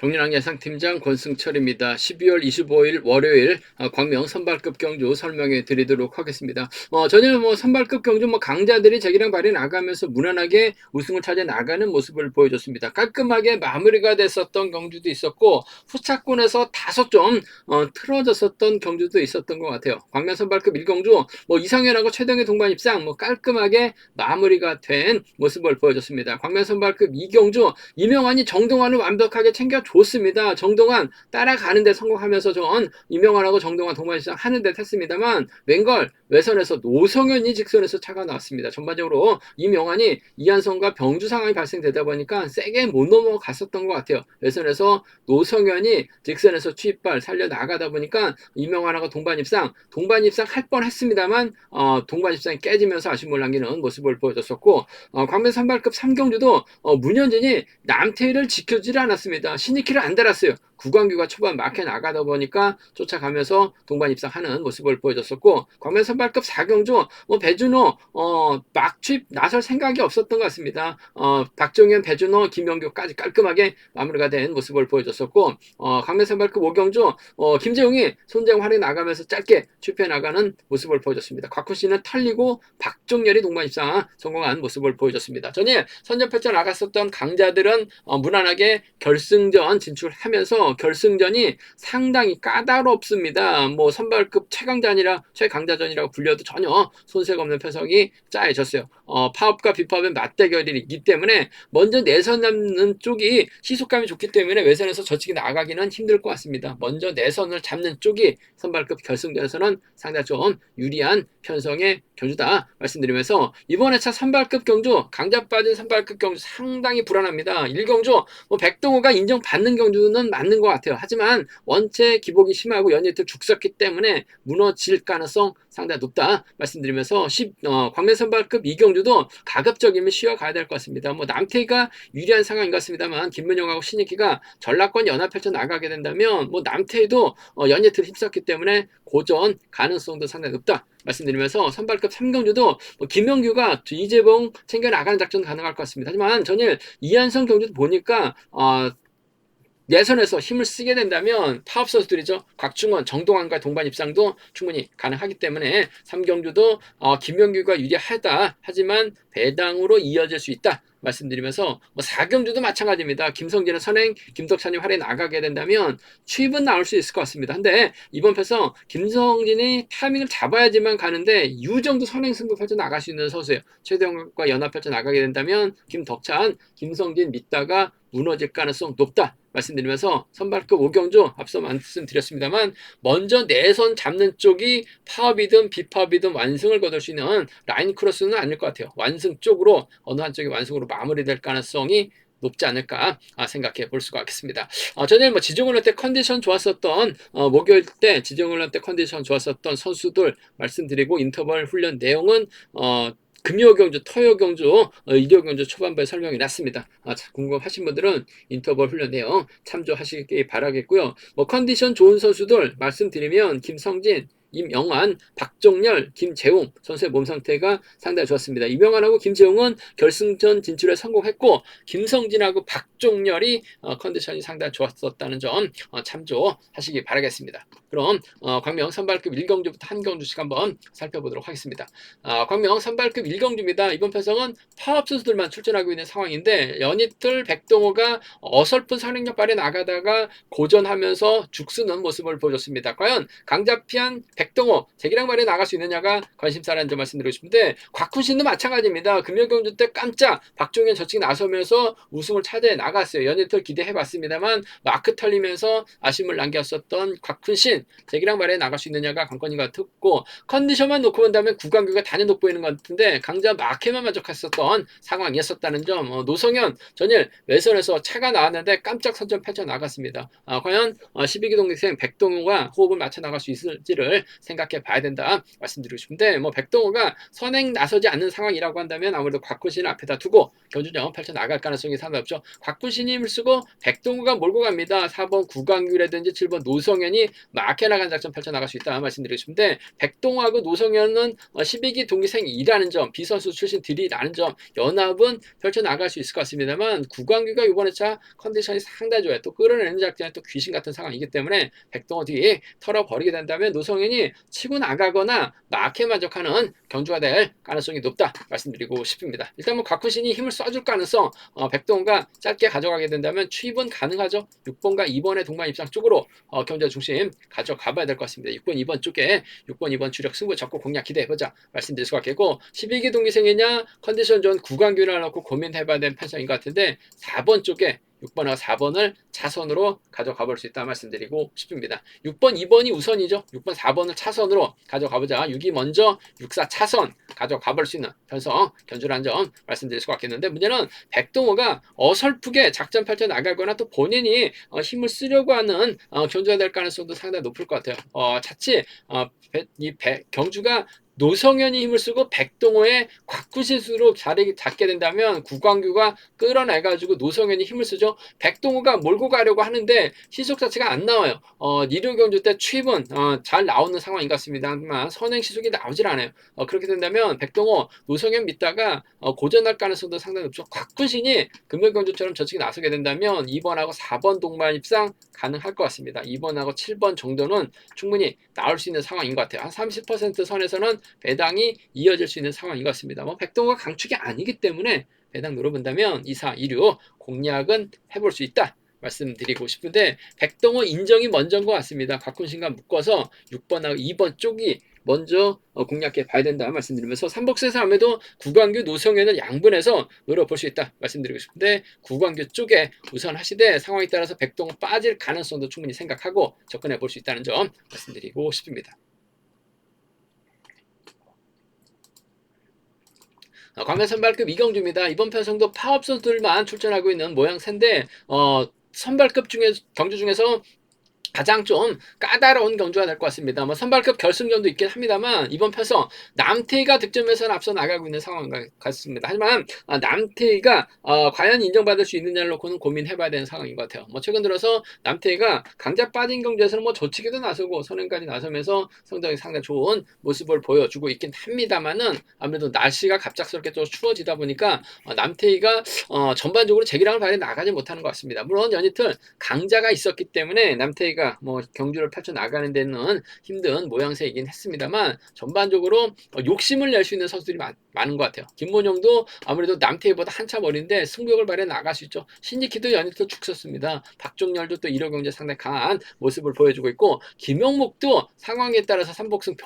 정윤학 예상팀장 권승철입니다. 12월 25일 월요일 광명 선발급 경주 설명해 드리도록 하겠습니다. 전일 선발급 경주 강자들이 제기랑 발이 나가면서 무난하게 우승을 찾아 나가는 모습을 보여줬습니다. 깔끔하게 마무리가 됐었던 경주도 있었고 후차권에서 다소 좀 틀어졌었던 경주도 있었던 것 같아요. 광명 선발급 1경주 이상현하고 최동의 동반 입상 깔끔하게 마무리가 된 모습을 보여줬습니다. 광명 선발급 2경주 이명환이 정동환을 완벽하게 챙겨줬습니다. 정동환 따라가는데 성공하면서 전 이명환하고 정동환 동반시장 하는 듯 했습니다만 웬걸 외선에서 노성현이 직선에서 차가 나왔습니다. 전반적으로 이명환이 이한성과 병주 상황이 발생되다 보니까 세게 못 넘어갔었던 것 같아요. 외선에서 노성현이 직선에서 취입발 살려나가다 보니까 이명환하고 동반입상 할 뻔했습니다만 동반입상이 깨지면서 아쉬움을 남기는 모습을 보여줬었고 광명 선발급 3경주도 문현진이 남태희를 지켜주지 않았습니다. 신이키를 안 달았어요. 구광규가 초반 막혀 나가다 보니까 쫓아가면서 동반 입상하는 모습을 보여줬었고 광명 선발급 4경주 배준호 막취입 나설 생각이 없었던 것 같습니다. 박종현, 배준호, 김영규까지 깔끔하게 마무리가 된 모습을 보여줬었고 광명 선발급 5경주 김재웅이 손재웅 활에 나가면서 짧게 취입해 나가는 모습을 보여줬습니다. 곽훈씨는 털리고 박종열이 동반 입상 성공한 모습을 보여줬습니다. 전에 선전패쳐 나갔었던 강자들은 무난하게 결승전 진출하면서 결승전이 상당히 까다롭습니다. 선발급 최강자전이라고 불려도 전혀 손색 없는 패석이 짜여졌어요. 파업과 비파업의 맞대결이기 때문에 먼저 내선 잡는 쪽이 시속감이 좋기 때문에 외선에서 저측이 나가기는 힘들 것 같습니다. 먼저 내선을 잡는 쪽이 선발급 결승전에서는 상당히 좀 유리한 편성의 경주다 말씀드리면서 이번 회차 선발급 경주 강자 빠진 선발급 경주 상당히 불안합니다. 1경주 백동호가 인정받는 경주는 맞는 것 같아요. 하지만 원체 기복이 심하고 연이틀 죽었기 때문에 무너질 가능성 상당히 높다 말씀드리면서 광명 선발급 2경주도 가급적이면 쉬어가야 될 것 같습니다. 남태희가 유리한 상황인 것 같습니다만 김문영하고 신익희가 전라권 연합 펼쳐 나가게 된다면 남태희도 연이틀 힘썼기 때문에 고전 가능성도 상당히 높다 말씀드리면서 선발급 3경주도 김영규가 이재봉 챙겨 나가는 작전 가능할 것 같습니다. 하지만 전일 이한성 경주도 보니까 내선에서 힘을 쓰게 된다면 파업 선수들이죠. 곽중원, 정동환과 동반 입상도 충분히 가능하기 때문에 3경주도 김영규가 유리하다. 하지만 배당으로 이어질 수 있다. 말씀드리면서 4경주도 마찬가지입니다. 김성진은 선행, 김덕찬이 활에 나가게 된다면 취입은 나올 수 있을 것 같습니다. 근데 이번 패서 김성진이 타이밍을 잡아야지만 가는데 유정도 선행 승부 펼쳐 나갈 수 있는 선수예요. 최대형과 연합 펼쳐 나가게 된다면 김덕찬, 김성진 믿다가 무너질 가능성 높다. 말씀드리면서 선발급 5경주 앞서 말씀드렸습니다만 먼저 내선 잡는 쪽이 파업이든 비파업이든 완승을 거둘 수 있는 라인 크로스는 아닐 것 같아요. 완승 쪽으로 어느 한쪽이 완승으로 마무리될 가능성이 높지 않을까 생각해 볼 수가 있겠습니다. 전에 지정훈련 때 컨디션 좋았었던 목요일 때 지정훈련 때 컨디션 좋았었던 선수들 말씀드리고 인터벌 훈련 내용은 금요경주, 토요경주, 일요경주 초반부에 설명이 났습니다. 궁금하신 분들은 인터벌 훈련 내용 참조하시기 바라겠고요. 컨디션 좋은 선수들 말씀드리면 김성진, 임영환, 박종열, 김재웅 선수의 몸 상태가 상당히 좋았습니다. 임영환하고 김재웅은 결승전 진출에 성공했고 김성진하고 박종열이 컨디션이 상당히 좋았었다는 점 참조하시기 바라겠습니다. 그럼 광명 선발급 1경주부터 한 경주씩 한번 살펴보도록 하겠습니다. 광명 선발급 1경주입니다. 이번 편성은 파업 선수들만 출전하고 있는 상황인데 연이틀 백동호가 어설픈 선행력 발에 나가다가 고전하면서 죽쓰는 모습을 보여줬습니다. 과연 강자피한 백동호, 제기랑 발에 나갈 수 있느냐가 관심사라는 점 말씀드리고 싶은데 곽훈신도 마찬가지입니다. 금요경주 때 깜짝 박종현 저측 나서면서 우승을 차지해 나갔어요. 연이틀 기대해봤습니다만 마크 털리면서 아쉬움을 남겼었던 곽훈신, 제기랑 발에 나갈 수 있느냐가 관건인 것 같고 컨디션만 놓고 본다면 구강규가 단연 돋보이는 것 같은데 강자 마케만 만족했었던 상황이었었다는 점. 노성현 전일 외선에서 차가 나왔는데 깜짝 선전 펼쳐 나갔습니다. 과연 12기 동생생 백동호가 호흡을 맞춰 나갈 수 있을지를 생각해 봐야 된다 말씀드리고 싶은데, 뭐 백동호가 선행 나서지 않는 상황이라고 한다면 아무래도 곽훈신을 앞에다 두고 경주전 펼쳐 나갈 가능성이 상당히 높죠. 곽훈신이 힘을 쓰고 백동호가 몰고 갑니다. 4번 구광규라든지 7번 노성현이 막혀 나간 작전 펼쳐 나갈 수 있다 말씀드리고 싶은데, 백동호하고 노성현은 12기 동기생이라는 점, 비선수 출신들이라는 점, 연합은 펼쳐 나갈 수 있을 것 같습니다만, 구광규가 이번에 차 컨디션이 상당히 좋아요. 또 끌어내는 작전이 또 귀신 같은 상황이기 때문에 백동호 뒤에 털어버리게 된다면 노성현이 치고 나가거나 막혀 만족하는 경주가 될 가능성이 높다 말씀드리고 싶습니다. 일단 뭐 곽훈신이 힘을 써줄 가능성, 백동호가 짧게 가져가게 된다면 추입은 가능하죠. 6번과 2번의 동반 입상 쪽으로 경주 중심 가져가 봐야 될 것 같습니다. 6번, 2번 쪽에 6번, 2번 주력 승부 적고 공략 기대해보자 말씀드릴 수가 있겠고, 12기 동기생이냐 컨디션 좋은 구광규를 놓고 고민해봐야 되는 편성인 것 같은데, 4번 쪽에 6번하고 4번을 차선으로 가져가 볼 수 있다 말씀드리고 싶습니다. 6번, 2번이 우선이죠. 6번, 4번을 차선으로 가져가보자. 6이 먼저 6, 4 차선 가져가 볼 수 있는 편성 견주라는 점 말씀드릴 수가 있겠는데, 문제는 백동호가 어설프게 작전 펼쳐 나가거나 또 본인이 힘을 쓰려고 하는 견주가 될 가능성도 상당히 높을 것 같아요. 자칫 경주가 노성현이 힘을 쓰고 백동호의 곽구시수로 자리 잡게 된다면 구광규가 끌어내가지고 노성현이 힘을 쓰죠. 백동호가 몰고 가려고 하는데 시속 자체가 안 나와요. 니류경주 때 추입은 잘 나오는 상황인 것 같습니다만 선행 시속이 나오질 않아요. 그렇게 된다면 백동호, 노성현 믿다가 고전할 가능성도 상당히 높죠. 곽구신이 금요경주처럼 저측에 나서게 된다면 2번하고 4번 동반 입상 가능할 것 같습니다. 2번하고 7번 정도는 충분히 나올 수 있는 상황인 것 같아요. 한 30% 선에서는 배당이 이어질 수 있는 상황인 것 같습니다. 뭐 백동호가 강축이 아니기 때문에 배당 노려본다면 2, 4, 2, 6 공략은 해볼 수 있다 말씀드리고 싶은데, 백동호 인정이 먼저인 것 같습니다. 곽훈신과 묶어서 6번하고 2번 쪽이 먼저 공략해 봐야 된다 말씀드리면서, 삼복수에서 아무래도 구광규, 노성현을 양분해서 노려볼 수 있다 말씀드리고 싶은데, 구광규 쪽에 우선 하시되 상황에 따라서 백동호 빠질 가능성도 충분히 생각하고 접근해 볼 수 있다는 점 말씀드리고 싶습니다. 광명 선발급 이경주입니다. 이번 편성도 파업 선수들만 출전하고 있는 모양새인데, 선발급 중에 경주 중에서 가장 좀 까다로운 경주가 될 것 같습니다. 뭐 선발급 결승전도 있긴 합니다만 이번 편성 남태희가 득점에서는 앞서 나가고 있는 상황 같습니다. 하지만 남태희가 과연 인정받을 수 있느냐를 놓고는 고민해봐야 되는 상황인 것 같아요. 뭐 최근 들어서 남태희가 강자 빠진 경주에서는 뭐 조치기도 나서고 선행까지 나서면서 성적이 상당히 좋은 모습을 보여주고 있긴 합니다만은, 아무래도 날씨가 갑작스럽게 좀 추워지다 보니까 남태희가 전반적으로 재기량을 발휘 나가지 못하는 것 같습니다. 물론 연이틀 강자가 있었기 때문에 남태희가 뭐 경주를 펼쳐 나가는 데는 힘든 모양새이긴 했습니다만, 전반적으로 욕심을 낼 수 있는 선수들이 많은 것 같아요. 김문영도 아무래도 남태희보다 한참 어린데 승부욕을 발휘해 나갈 수 있죠. 신지키도 연이틀 죽었습니다. 박종렬도 또 1호 경제 상당히 강한 모습을 보여주고 있고, 김영목도 상황에 따라서 삼복승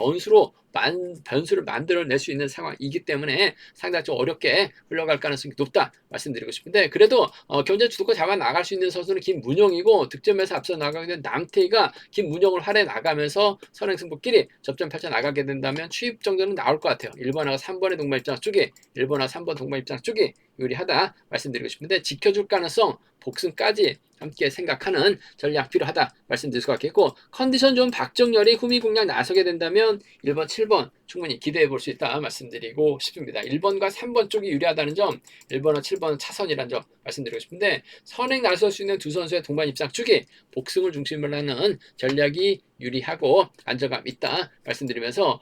변수를 만들어낼 수 있는 상황이기 때문에 상당히 좀 어렵게 흘러갈 가능성이 높다 말씀드리고 싶은데, 그래도 경제 주도권 잡아 나갈 수 있는 선수는 김문영이고, 득점에서 앞서 나가게 된 남태희가 김문영을 활해 나가면서 선행승부끼리 접전 펼쳐 나가게 된다면 추입 정도는 나올 것 같아요. 1번하고 3번의 동반 입장 쪽이 1번하고 3번 동반 입장 쪽이 유리하다 말씀드리고 싶은데, 지켜줄 가능성, 복승까지 함께 생각하는 전략 필요하다 말씀드릴 수가 있겠고, 컨디션 좋은 박정열이 후미 공략 나서게 된다면 1번, 7번 충분히 기대해 볼 수 있다 말씀드리고 싶습니다. 1번과 3번 쪽이 유리하다는 점, 1번과 7번은 차선이라는 점 말씀드리고 싶은데, 선행 나설 수 있는 두 선수의 동반 입장 쪽이 복승을 중심으로 하는 전략이 유리하고 안정감 있다 말씀드리면서,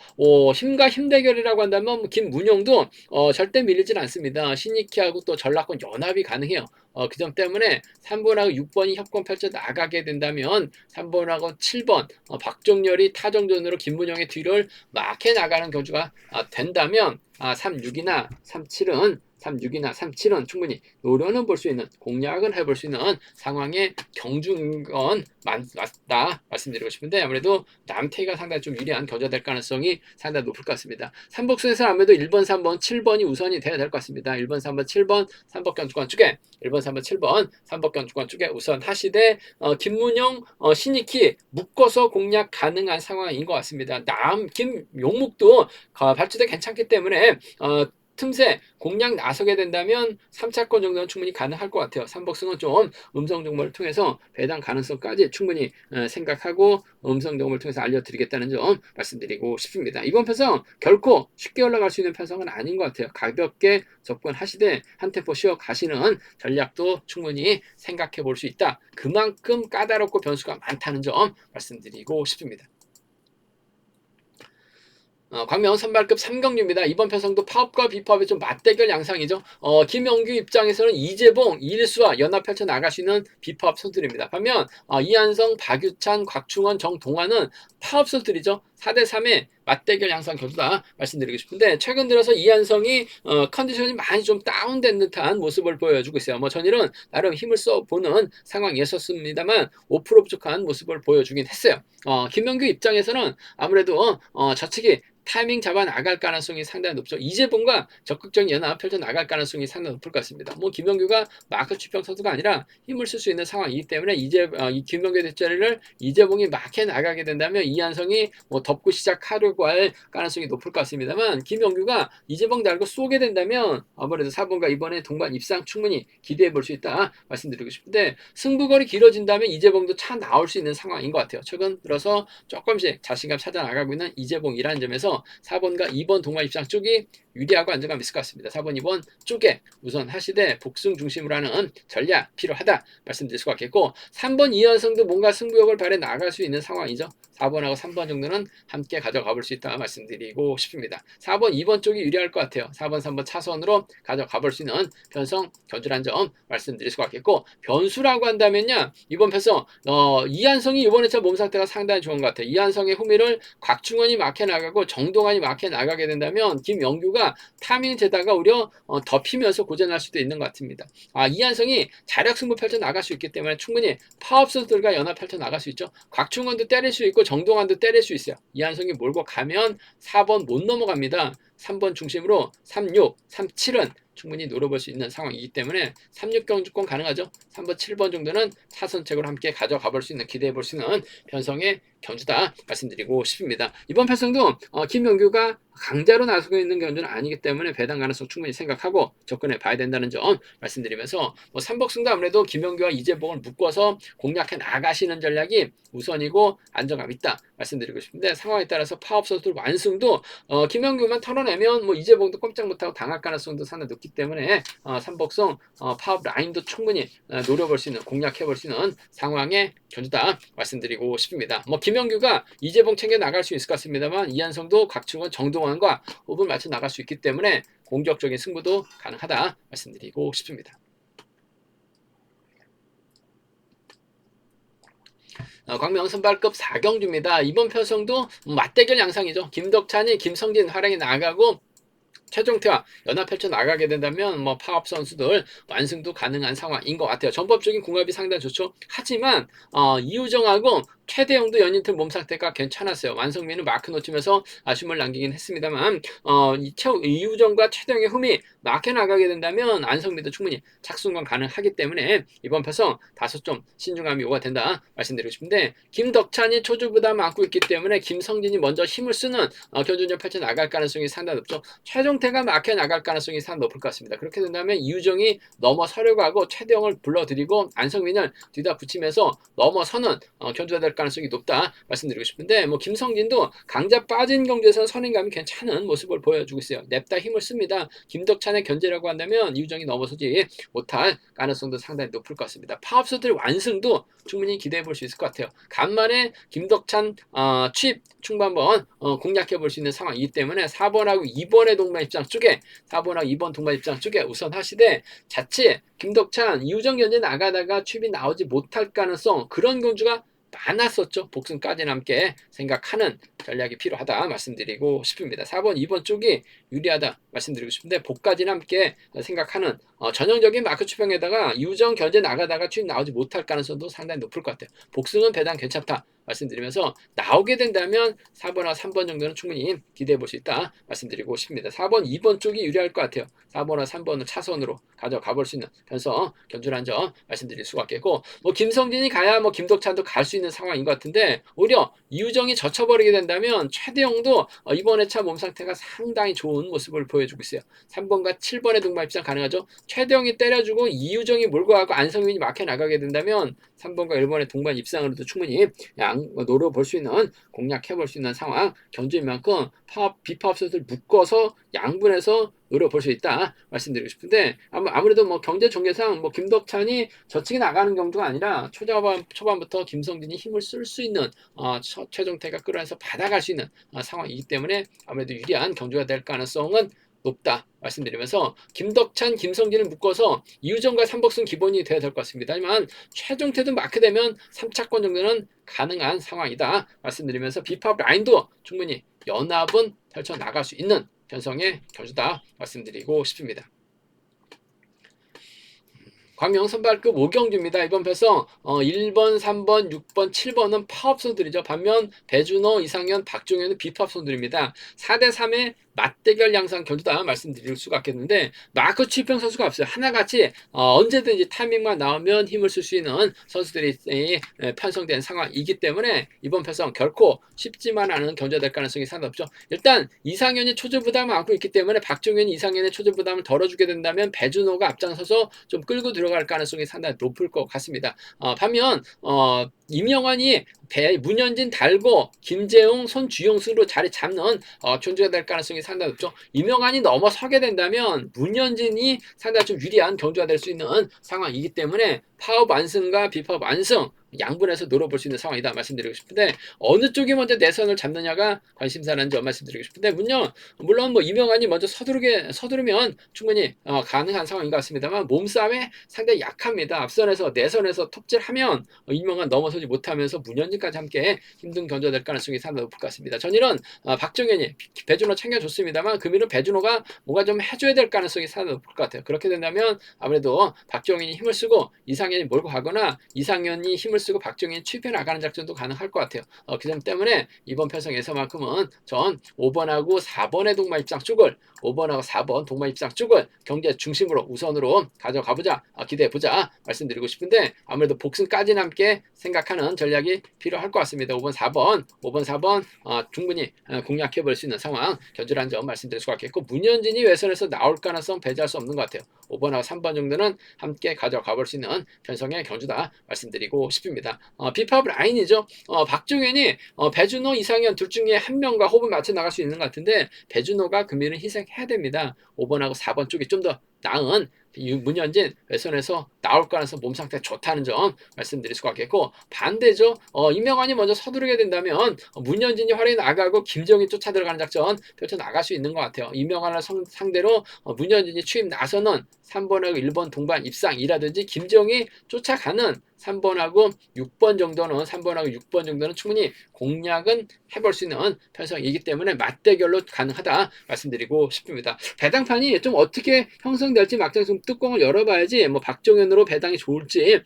힘과 힘 대결이라고 한다면 김문영도 절대 밀리진 않습니다. 신익희하고 또 전라권 연합이 가능해요. 그 점 때문에 3번하고 6번이 협권 펼쳐 나가게 된다면 3번하고 7번 박종렬이 타정전으로 김문영의 뒤를 막해 나가는 경주가 된다면 3, 6이나 3, 7은 37은 충분히 노려는 볼 수 있는, 공략은 해볼 수 있는 상황의 경주인 건 맞다 말씀드리고 싶은데, 아무래도 남태희가 상당히 좀 유리한 경주가 될 가능성이 상당히 높을 것 같습니다. 삼복수에서 아무래도 1번, 3번, 7번이 우선이 돼야 될 것 같습니다. 1번, 3번, 7번, 3번 경주권 쪽에 1번, 3번, 7번, 3번 경주권 쪽에 우선 하시되, 김문영, 신익희 묶어서 공략 가능한 상황인 것 같습니다. 김용묵도 발주대 괜찮기 때문에 틈새 공략 나서게 된다면 3차권 정도는 충분히 가능할 것 같아요. 삼복승은 좀 음성 정보를 통해서 배당 가능성까지 충분히 생각하고 음성 정보를 통해서 알려드리겠다는 점 말씀드리고 싶습니다. 이번 편성 결코 쉽게 올라갈 수 있는 편성은 아닌 것 같아요. 가볍게 접근하시되 한 템포 쉬어 가시는 전략도 충분히 생각해 볼 수 있다. 그만큼 까다롭고 변수가 많다는 점 말씀드리고 싶습니다. 광명 선발급 3경주입니다. 이번 편성도 파업과 비파업의 좀 맞대결 양상이죠. 김영규 입장에서는 이재봉, 이일수와 연합 펼쳐 나갈 수 있는 비파업 선수들입니다. 반면 이한성, 박유찬, 곽충원, 정동환은 파업 선수들이죠. 4대3의 맞대결 양상 경주다 말씀드리고 싶은데 최근 들어서 이한성이 컨디션이 많이 좀 다운된 듯한 모습을 보여주고 있어요. 뭐 전일은 나름 힘을 써보는 상황이었습니다만 5% 부족한 모습을 보여주긴 했어요. 김영규 입장에서는 아무래도 저측이 타이밍 잡아 나갈 가능성이 상당히 높죠. 이재봉과 적극적인 연합 펼쳐 나갈 가능성이 상당히 높을 것 같습니다. 뭐 김영규가 마크 취평 선수가 아니라 힘을 쓸 수 있는 상황이기 때문에 이 김영규 뒷자리를 이재봉이 막해 나가게 된다면 이한성이 뭐 덮고 시작하려고 할 가능성이 높을 것 같습니다만 김영규가 이재봉 달고 쏘게 된다면 아무래도 4번과 이번에 동반 입상 충분히 기대해 볼 수 있다 말씀드리고 싶은데 승부거리 길어진다면 이재봉도 차 나올 수 있는 상황인 것 같아요. 최근 들어서 조금씩 자신감 찾아 나가고 있는 이재봉이라는 점에서 4번과 2번 동반 입상 쪽이 유리하고 안정감 있을 것 같습니다. 4번, 2번 쪽에 우선 하시되 복승 중심으로 하는 전략 필요하다 말씀드릴 수 같겠고 3번 이현성도 뭔가 승부욕을 발휘 나갈 수 있는 상황이죠. 4번하고 3번 정도는 함께 가져가 볼 수 있다 말씀드리고 싶습니다. 4번, 2번 쪽이 유리할 것 같아요. 4번, 3번 차선으로 가져가 볼 수 있는 편성 견주란 점 말씀드릴 수 같겠고 변수라고 한다면요. 이번 편성 이한성이 이번에 차 몸 상태가 상당히 좋은 것 같아요. 이한성의 후미를 곽충원이 막혀 나가고 정동환이 막혀 나가게 된다면 김영규가 타이밍 재다가 오히려 덮이면서 고전할 수도 있는 것 같습니다. 이한성이 자력 승부 펼쳐 나갈 수 있기 때문에 충분히 파업 선수들과 연합 펼쳐 나갈 수 있죠. 곽충원도 때릴 수 있고 정동환도 때릴 수 있어요. 이한성이 몰고 가면 4번 못 넘어갑니다. 3번 중심으로 36, 37은 충분히 노려볼 수 있는 상황이기 때문에 36 경주권 가능하죠. 3번, 7번 정도는 차선책으로 함께 가져가 볼 수 있는 기대해 볼 수 있는 편성의 경주다 말씀드리고 싶습니다. 이번 편성도 김영규가 강자로 나서고 있는 경주는 아니기 때문에 배당 가능성 충분히 생각하고 접근해 봐야 된다는 점 말씀드리면서 삼복승도 아무래도 김영규와 이재봉을 묶어서 공략해 나가시는 전략이 우선이고 안정감 있다 말씀드리고 싶은데 상황에 따라서 파업 선수들 완승도 김영규만 털어내면 뭐 이재봉도 꼼짝 못하고 당할 가능성도 상당히 높기 때문에 삼복승 파업 라인도 충분히 노려볼 수 있는 공략해 볼 수 있는 상황의 견주다 말씀드리고 싶습니다. 뭐 김영규가 이재봉 챙겨 나갈 수 있을 것 같습니다만 이한성도 곽충원 정동환과 호흡을 맞춰 나갈 수 있기 때문에 공격적인 승부도 가능하다 말씀드리고 싶습니다. 광명 선발급 4경주입니다. 이번 편성도 맞대결 양상이죠. 김덕찬이 김성진 활약이 나가고 최종태와 연합 펼쳐 나가게 된다면 뭐 파업 선수들 완승도 가능한 상황인 것 같아요. 전법적인 궁합이 상당히 좋죠. 하지만 이우정하고 최대영도 연인틀 몸 상태가 괜찮았어요. 완성민은 마크 놓치면서 아쉬움을 남기긴 했습니다만 이우정과 최대영의 흠이 막혀 나가게 된다면 안성민도 충분히 착순간 가능하기 때문에 이번 편성 다소 좀 신중함이 요구가 된다 말씀드리고 싶은데 김덕찬이 초주부담 안고 있기 때문에 김성진이 먼저 힘을 쓰는 견주전 펼쳐 나갈 가능성이 상당히 높죠. 최종태가 막혀 나갈 가능성이 상당히 높을 것 같습니다. 그렇게 된다면 이우정이 넘어서려고 하고 최대영을 불러들이고 안성민을 뒤다 붙이면서 넘어서는 견주가 될 가능성이 높다 말씀드리고 싶은데 뭐 김성진도 강자 빠진 경주에서는 선행감이 괜찮은 모습을 보여주고 있어요. 냅다 힘을 씁니다. 김덕찬의 견제라고 한다면 이우정이 넘어서지 못할 가능성도 상당히 높을 것 같습니다. 파업수들 완승도 충분히 기대해 볼 수 있을 것 같아요. 간만에 김덕찬 취입 충분한 공략해 볼 수 있는 상황이기 때문에 4번하고 2번의 동반 입장 쪽에 4번하고 2번 동반 입장 쪽에 우선 하시되 자칫 김덕찬 이우정 견제 나가다가 취입이 나오지 못할 가능성 그런 경주가 많았었죠. 복승까지는 함께 생각하는 전략이 필요하다 말씀드리고 싶습니다. 4번, 2번 쪽이 유리하다 말씀드리고 싶은데 복까지는 함께 생각하는 전형적인 마크 추평에다가 이우정 견제 나가다가 추입 나오지 못할 가능성도 상당히 높을 것 같아요. 복승은 배당 괜찮다 말씀드리면서 나오게 된다면 4번과 3번 정도는 충분히 기대해 볼 수 있다 말씀드리고 싶습니다. 4번, 2번 쪽이 유리할 것 같아요. 4번과 3번을 차선으로 가져가 볼 수 있는 편성 견주란 점 말씀드릴 수가 있겠고, 뭐 김성진이 가야 뭐 김덕찬도 갈 수 있는 상황인 것 같은데, 오히려 이우정이 젖혀버리게 된다면 최대영도 이번 회차 몸 상태가 상당히 좋은 모습을 보여주고 있어요. 3번과 7번의 동반 입장 가능하죠. 최대영이 때려주고 이우정이 몰고 가고 안성민이 막혀 나가게 된다면 3번과 1번의 동반 입상으로도 충분히 노려볼 수 있는, 공략해볼 수 있는 상황 견주인 만큼 비파업 선수를 묶어서 양분해서 노려볼 수 있다 말씀드리고 싶은데, 아무래도 뭐 경제 전개상 뭐 김덕찬이 저측에 나가는 경우가 아니라 초반부터 김성진이 힘을 쓸 수 있는 최종태가 끌어내서 받아갈 수 있는 상황이기 때문에 아무래도 유리한 경주가 될 가능성은 높다 말씀드리면서, 김덕찬, 김성진을 묶어서 이우정과 삼복승 기본이 돼야 될 것 같습니다. 하지만 최종태도 마크되면 3차권 정도는 가능한 상황이다 말씀드리면서, 비팝 라인도 충분히 연합은 펼쳐나갈 수 있는 편성의 경주다 말씀드리고 싶습니다. 광명 선발급 5경주입니다. 이번 편성 1번, 3번, 6번, 7번은 파업 선들이죠. 반면 배준호, 이상현, 박종현은 비파업 선들입니다. 4대3의 맞대결 양상 경주다 말씀드릴 수가 있겠는데, 마크 추평 선수가 없어요. 하나같이 언제든지 타이밍만 나오면 힘을 쓸 수 있는 선수들이 편성된 상황이기 때문에 이번 편성 결코 쉽지만 않은 경주가 될 가능성이 상당히 높죠. 일단 이상현이 초조 부담을 안고 있기 때문에 박종현이 이상현의 초조 부담을 덜어주게 된다면 배준호가 앞장서서 좀 끌고 들어갈 가능성이 상당히 높을 것 같습니다. 반면 임영환이 문현진 달고 김재웅, 손주영수로 자리 잡는 존재가 될 가능성이 상당히 높죠. 임영환이 넘어서게 된다면 문현진이 상당히 좀 유리한 경주가 될 수 있는 상황이기 때문에 파업 완승과 비파업 완승 양분해서 노려볼 수 있는 상황이다 말씀드리고 싶은데, 어느 쪽이 먼저 내선을 잡느냐가 관심사라는 점 말씀드리고 싶은데, 물론 뭐 임영환이 먼저 서두르면 충분히 가능한 상황인 것 같습니다만, 몸싸움에 상당히 약합니다. 앞선에서 내선에서 톱질하면 임영환 넘어서지 못하면서 문현진까지 함께 힘든 견주가 될 가능성이 상당히 높을 것 같습니다. 전일은 박정현이 배준호 챙겨줬습니다만 금일은 배준호가 뭔가 좀 해줘야 될 가능성이 상당히 높을 것 같아요. 그렇게 된다면 아무래도 박정현이 힘을 쓰고 이상현이 몰고 가거나 이상현이 힘을 쓰고 박정현이 취입해 나가는 작전도 가능할 것 같아요. 그 점 때문에 이번 편성에서만큼은 전 5번하고 4번의 동반 입장 쪽을 5번하고 4번 동반 입장 쪽을 경제 중심으로 우선으로 가져가보자, 기대해보자 말씀드리고 싶은데, 아무래도 복승까지 함께 생각하는 전략이 필요할 것 같습니다. 5번 4번 충분히 공략해볼 수 있는 상황 견주라는 점 말씀드릴 수가 있겠고, 문현진이 외선에서 나올 가능성 배제할 수 없는 것 같아요. 5번하고 3번 정도는 함께 가져가볼 수 있는 편성의 경주다 말씀드리고 싶습니다. 비팝 라인이죠. 박종현이 배준호, 이상현 둘 중에 한 명과 호흡을 맞춰 나갈 수 있는 것 같은데, 배준호가 금일은 희생해야 됩니다. 5번하고 4번 쪽이 좀 더 나은 문현진 외선에서 나올 가능성 몸 상태 좋다는 점 말씀드릴 수가 있겠고, 반대죠. 임명환이 먼저 서두르게 된다면 문현진이 활에 나가고 김정이 쫓아 들어가는 작전 펼쳐 나갈 수 있는 것 같아요. 임명환을 상대로 문현진이 추입 나서는 3번하고 1번 동반 입상이라든지 김정이 쫓아가는 3번하고 6번 정도는 충분히 공략은 해볼 수 있는 편성이기 때문에 맞대결로 가능하다 말씀드리고 싶습니다. 배당판이 좀 어떻게 형성될지 막장 좀 뚜껑을 열어봐야지 뭐 박종현으로 배당이 좋을지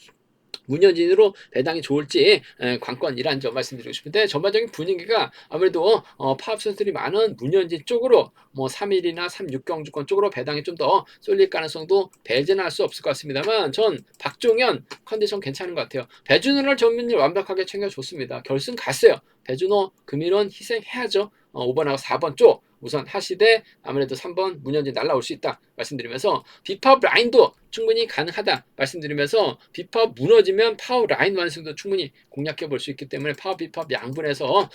문현진으로 배당이 좋을지 관건이라는 점 말씀드리고 싶은데, 전반적인 분위기가 아무래도 파업 선수들이 많은 문현진 쪽으로 뭐 3일이나 3,6경주권 쪽으로 배당이 좀 더 쏠릴 가능성도 배제는 할 수 없을 것 같습니다만, 전 박종현 컨디션 괜찮은 것 같아요. 배준호를 전면이 완벽하게 챙겨줬습니다. 결승 갔어요. 배준호 금일은 희생해야죠. 5번하고 4번 쪽 우선 하시되 아무래도 3번 문현진 날라올 수 있다 말씀드리면서, 비파업 라인도 충분히 가능하다 말씀드리면서, 비파업 무너지면 파업 라인 완승도 충분히 공략해 볼 수 있기 때문에 파업 비파업 양분해서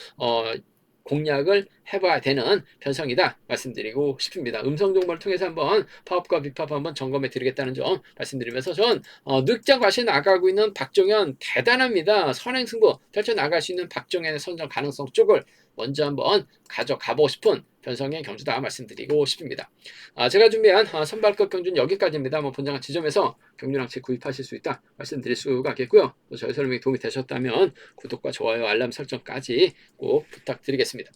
공략을 해봐야 되는 편성이다 말씀드리고 싶습니다. 음성 정보를 통해서 한번 파업과 비파업 한번 점검해 드리겠다는 점 말씀드리면서, 전 늑장 과시 나가고 있는 박종현 대단합니다. 선행승부 펼쳐 나갈 수 있는 박종현의 선정 가능성 쪽을 먼저 한번 가져가보고 싶은 편성의 경주다 말씀드리고 싶습니다. 제가 준비한 선발급 경주는 여기까지입니다. 본장한 지점에서 경주랑치 구입하실 수 있다 말씀드릴 수가 있겠고요. 저희 설명이 도움이 되셨다면 구독과 좋아요, 알람 설정까지 꼭 부탁드리겠습니다.